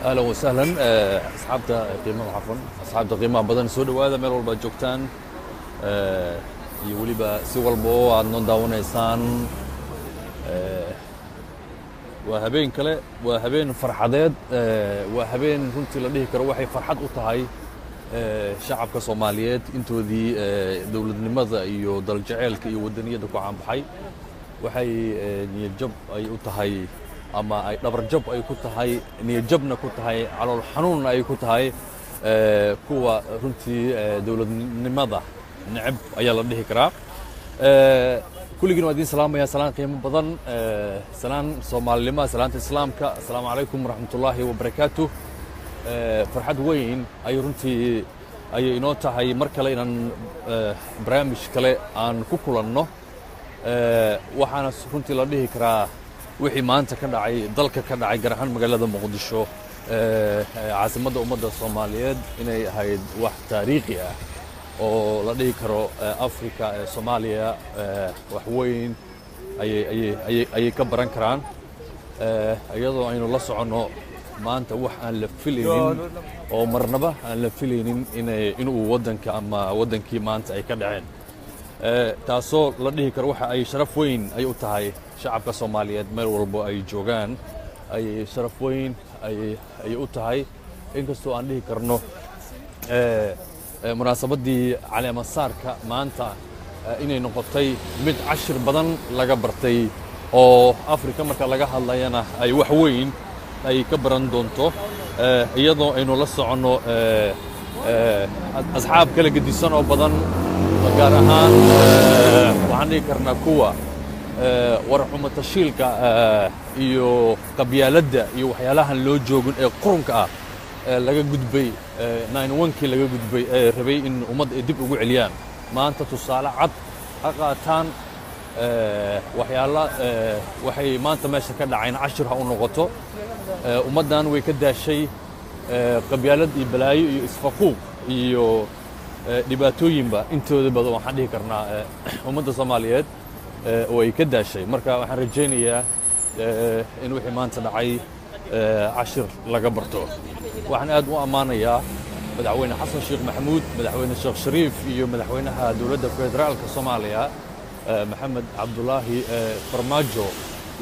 اهلا وسهلا اصحابتا qiimaha عفوا اصحابتا qiimaha badan soo dhawaada meel walba joogtaan iyo waliba si walba oo aad noo daawanaysaan waa habeen kale waa habeen farxadeed waa habeen runtii la dhihi karo waxay farxad u tahay shacabka Soomaaliyeed intoodii dawladnimada iyo dal jaceelka iyo wadaniyada ku caanbaxay waxay niyad jab ay u tahay ama ay dhabar jab ay ku tahay niyad jabna ku tahay calool xanuun ay ku tahay kuwa runtii dawladnimada nacab ayaa la dhihi karaa kulligiin waa idin salaamaya salaan qiimo badan salaan Soomaalnimo salaanta islaamka assalaamu calaykum waraxmatullaahi wabarakaatuh farxad weyn ay runtii ay inoo tahay mar kale inaan barnaamij kale aan ku kulanno waxaana runtii la dhihi karaa wixii maanta ka dhacay dalka ka dhacay gaar ahaan magaalada Muqdisho caasimadda ummadda Soomaaliyeed inay ahayd wax taariikhi ah oo la dhihi karo Afrika Soomaaliya wax weyn ayay ka baran karaan iyadoo aynu la soconno maanta wax aan la filaynin oo marnaba aan la filaynin inuu wadanka ama wadankii maanta ay ka dhaceen taasoo la dhihi karo waxa ay sharaf weyn ay u tahay shacabka Soomaaliyeed meel walba ay joogaan ay sharaf weyn ay u tahay inkastoo aan dhihi karno munaasabadii caleema saarka maanta inay noqotay mid cashir badan laga bartay oo Afrika marka laga hadlayana ay wax weyn ay ka baran doonto iyadoo aynu la soconno asxaab kala gedisan oo badan gaar ahaan waxaan dhihi karnaa kuwa warxuma tashiilka iyo qabyaaladda iyo waxyaalahan loo joogin ee qurunka ah laga gudbay 91kii laga gudbay rabay in ummadda ay dib ugu celiyaan maanta tusaale cad ha qaataan waxay maanta meesha ka dhacayna cashir ha u noqoto ummaddan way ka daashay qabyaalad iyo balaayo iyo isfaquuq iyo dhibaatooyinba intooda badan waxaan dhihi karnaa ummadda Soomaaliyeed oo ay ka daashay marka waxaan rajaynayaa in wixii maanta dhacay cashir laga barto waxaan aad u amaanayaa madaxweyne xasan sheekh maxamuud madaxweyne sheekh shariif iyo madaxweynaha dawladda federaalka Soomaaliya maxamed cabdullaahi farmaajo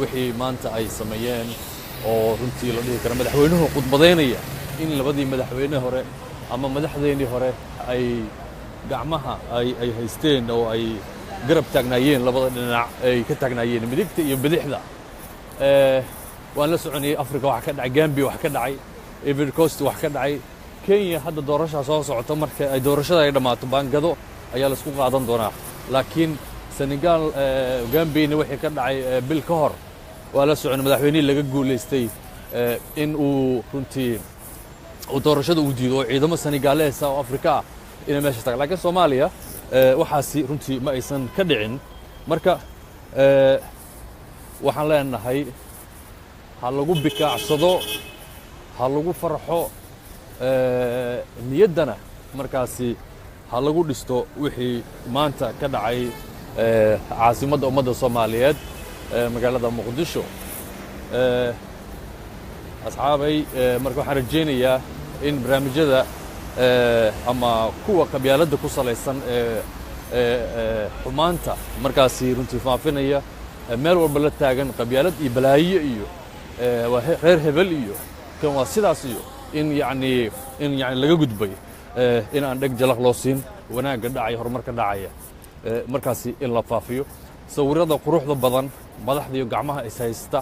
wixii maanta ay sameeyeen oo runtii la dhihi karo madaxweynuhu khudbadeynaya in labadii madaxweyne hore ama madaxdeennii hore ay gacmaha ay haysteen oo ay garab taagnaayeen labada dhinac ay ka taagnaayeen midigta iyo bidixda waan la soconayay Afrika wax ka dhacay Gambia wax ka dhacay Ivory Coast wax ka dhacay Kenya hadda doorasho soo socota marka ay doorashada ay dhamaato baangado ayaa la isku qaadan doonaa laakiin Senegal Gambia wixii ka dhacay bil ka hor waa la socon madaxweynaha laga guuleystay in uu runtii oo doorashada uu diido ciidamo Senegalese oo Afrika inay meesha tagaan laakiin Soomaaliya waxaasi runtii ma aysan ka dhicin marka waxaan leenahay ha lagu bikaacsado ha lagu farxo niyaddana markaasi ha lagu dhisto wixii maanta ka dhacay caasimadda ummadda Soomaaliyeed magaalada Muqdisho asxaabay marka waxaan rajaynayaa in barnaamijyada ama kuwa qabyaaladda ku salaysan xumaanta markaasi runtii faafinaya meel walba la taagan qabyaalad iyo balaayo iyo reer hebel iyo kan waa sidaas iyo in yani laga gudbay in aan dheg jalaq loo siin wanaagga dhacay horumarka dhacaya markaasi in la faafiyo sawirada quruxda badan madaxda iyo gacmaha is haysta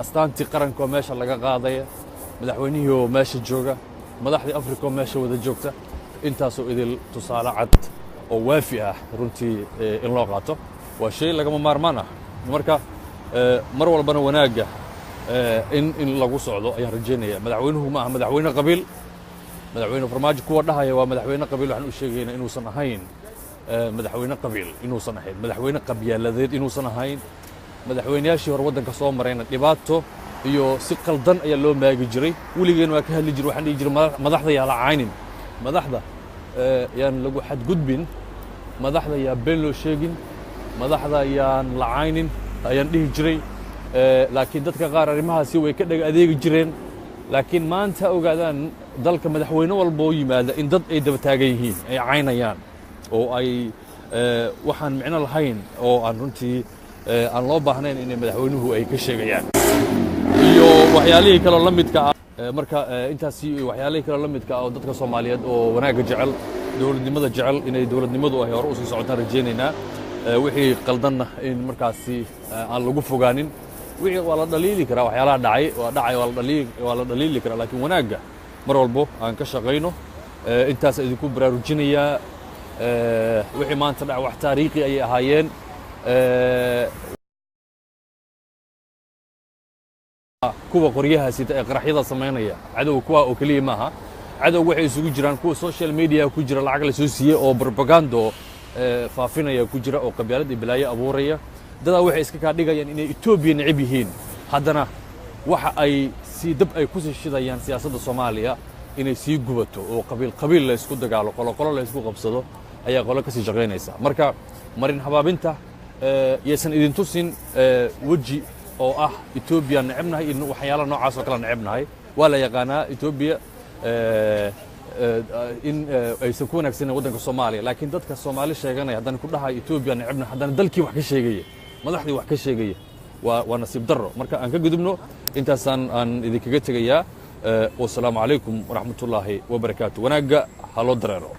astaantii qaranka oo meesha laga qaadaya madaxweynihii oo meesha jooga madaxdii Afrika oo meesha wada joogta intaasoo idil tusaale cad oo waafi ah runtii in loo qaato waa shay lagama maarmaan ah marka mar walbana wanaagga in lagu socdo ayaan rajaynayaa madaxweynuhu ma aha madaxweyne qabiil madaxweyne farmaajo kuwa dhahaya waa madaxweyne qabiil waxaan u sheegaynaa inuusan ahayn madaxweyne qabiil inuusan ahayn madaxweyne qabyaaladeed inuusan ahayn madaxweynayaashii hore waddanka soo marayna dhibaato iyo si qaldan ayaa loo maagi jiray weligeena waa ka hadli jiray waxaan dhihi jiray madaxda yaa la caynin madaxda yaan lagu xadgudbin madaxda yaa been loo sheegin madaxda yaan la caynin ayaan dhihi jiray laakiin dadka qaar arrimahaasi way ka dhaga adeegi jireen laakiin maanta ogaadaan dalka madaxweyne walba oo yimaada in dad ay daba taagan yihiin ay caynayaan oo ay waxaan micno lahayn oo aan runtii aan loo baahnayn inay madaxweynuhu ay ka sheegayaan iyo waxyaalihii kaloo la midka ah marka intaasi waxyaalihii kaloo la midka ah oo dadka Soomaaliyeed oo wanaagga jecel dawladnimada jecel inay dawladnimadu ay hore u sii socotaan rajaynaynaa wixii qaldanna in markaasi aan lagu fogaanin wixii waa la dhaliili karaa waxyaalaha dhacay waa la dhaliili karaa laakiin wanaagga mar walbo aan ka shaqayno intaas idinku baraarujinayaa wixii maanta dhac wax taariikhi ay ahaayeen kuwa qoryaha sita ee qaraxyada sameynaya cadow kuwa oo kaliya maaha cadow waxay isugu jiraan kuwa social media ku jira lacag la soo siiyay oo propaganda faafinaya ku jira oo qabyaalad iyo balaayo abuuraya dada waxay iska ka dhigayaan inay Ethiopia necib yihiin haddana waxa ay si dab ay ku shidayaan siyaasadda Soomaaliya inay sii gubato oo qabiil la isku dagaalo qolo la isku qabsado ayaa qolo ka sii shaqeynaysa marka marin habaabinta yeesan idin tusin waji oo ah Ethiopia necibnahay in waxyaalo noocaas oo kala necibnahay waa la yaqaanaa Ethiopia in aysan ku wanaagsaneyn waddanka Soomaaliya laakiin dadka Soomaali sheeganaya haddana ku dhahay Ethiopia necibna haddana dalkii wax ka sheegaya madaxdii wax ka sheegaya waa nasiib darro marka aan ka gudubno intaasaan aan idinkaga tegayaa wassalaamu calaykum waraxmatullaahi wabarakaatu wanaagga ha loo dareero